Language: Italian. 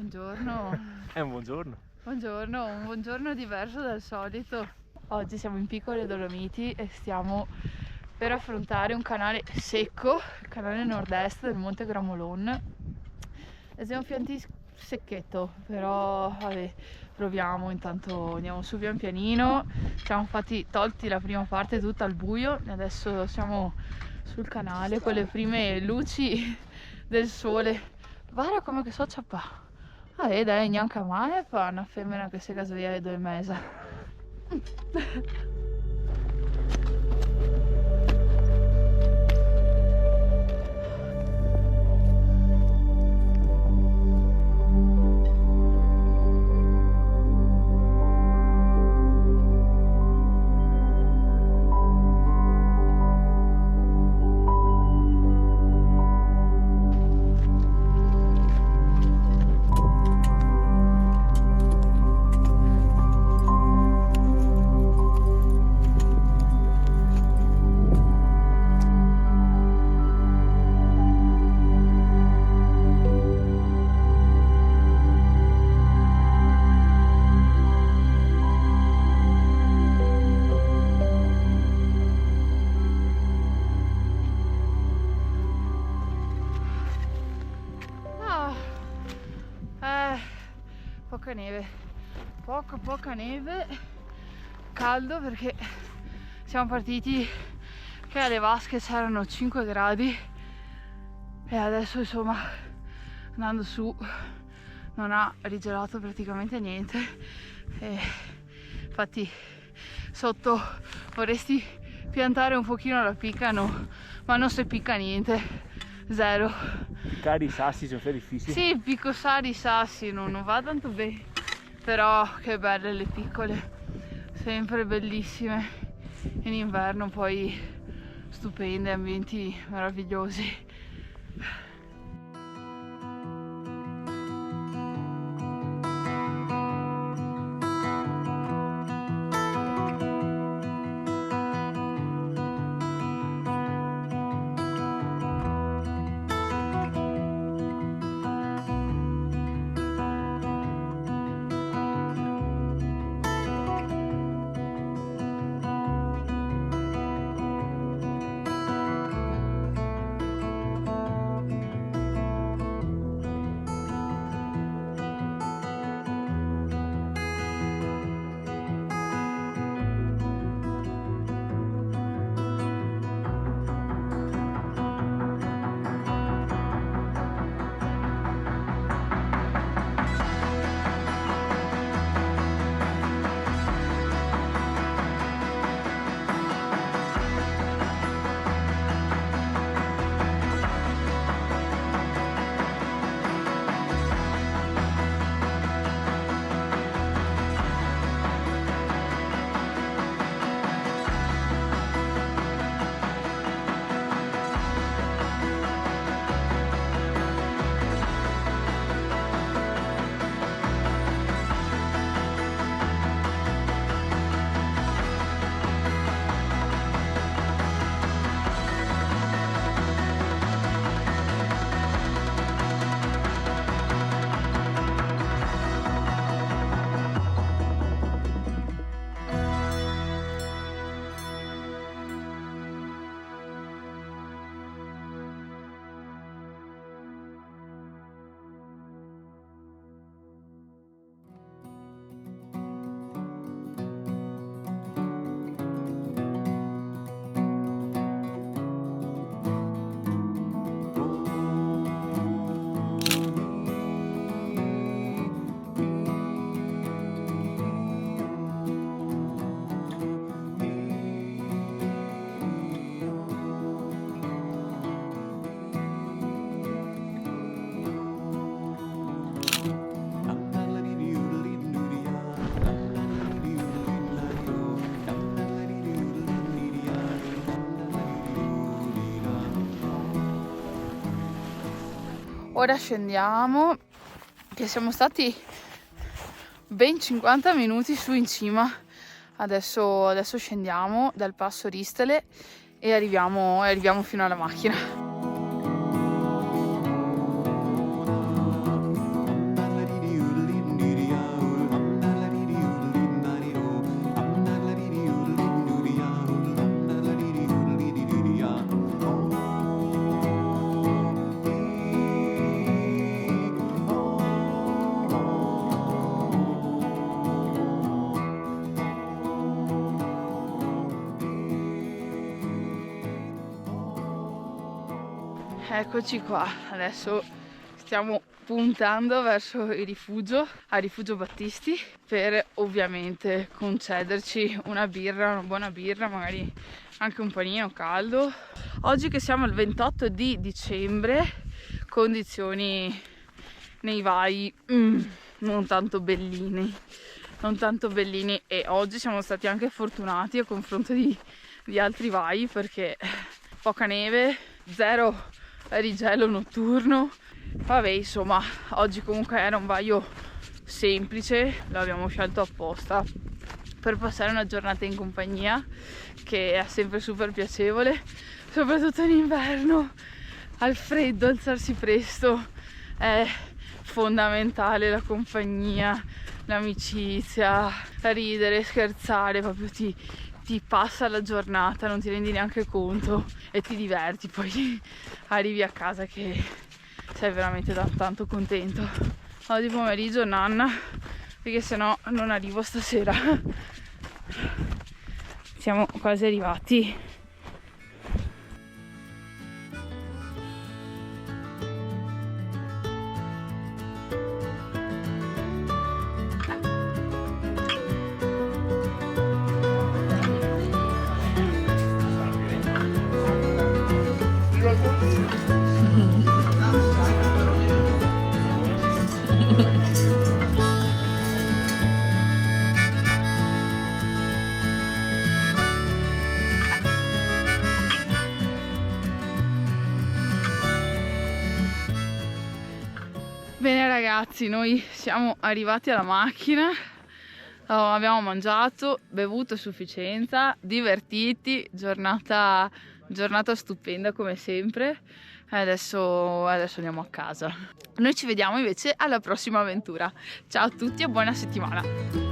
Buongiorno. È un buongiorno. Buongiorno, un buongiorno diverso dal solito. Oggi siamo in Piccole Dolomiti e stiamo per affrontare un canale secco, il canale nord-est del Monte Gramolon. E siamo pianti secchetto, però vabbè, proviamo, intanto andiamo su pian pianino. Siamo infatti tolti la prima parte tutta al buio e adesso siamo sul canale con le prime luci del sole. Guarda come che so ciappà. Ah, dai, neanche male per una femmina che si casveglia alle 2:30. Poca neve, poca neve, caldo perché siamo partiti che alle vasche c'erano 5 gradi e adesso insomma andando su non ha rigelato praticamente niente e infatti sotto vorresti piantare un pochino la picca, no, ma non si picca niente, zero. Piccare i sassi sono difficili. Sì, piccosare i sassi non va tanto bene, però che belle le piccole, sempre bellissime, in inverno poi stupende, ambienti meravigliosi. Ora scendiamo, che siamo stati ben 50 minuti su in cima. Adesso scendiamo dal passo Ristele e arriviamo fino alla macchina. Eccoci qua, adesso stiamo puntando verso il rifugio, a Rifugio Battisti, per ovviamente concederci una birra, una buona birra, magari anche un panino caldo. Oggi che siamo il 28 di dicembre, condizioni nei vai non tanto bellini, e oggi siamo stati anche fortunati a confronto di altri vai, perché poca neve, zero rigelo notturno. Vabbè, insomma, oggi comunque era un vaio semplice, l'abbiamo scelto apposta per passare una giornata in compagnia, che è sempre super piacevole, soprattutto in inverno, al freddo. Alzarsi presto è fondamentale, la compagnia, l'amicizia, ridere, scherzare, proprio ti passa la giornata, non ti rendi neanche conto e ti diverti, poi arrivi a casa che sei veramente tanto contento. Oggi pomeriggio nanna, perché sennò non arrivo stasera. Siamo quasi arrivati. Bene ragazzi, noi siamo arrivati alla macchina, abbiamo mangiato, bevuto a sufficienza, divertiti, giornata stupenda come sempre. Adesso andiamo a casa. Noi ci vediamo invece alla prossima avventura. Ciao a tutti e buona settimana!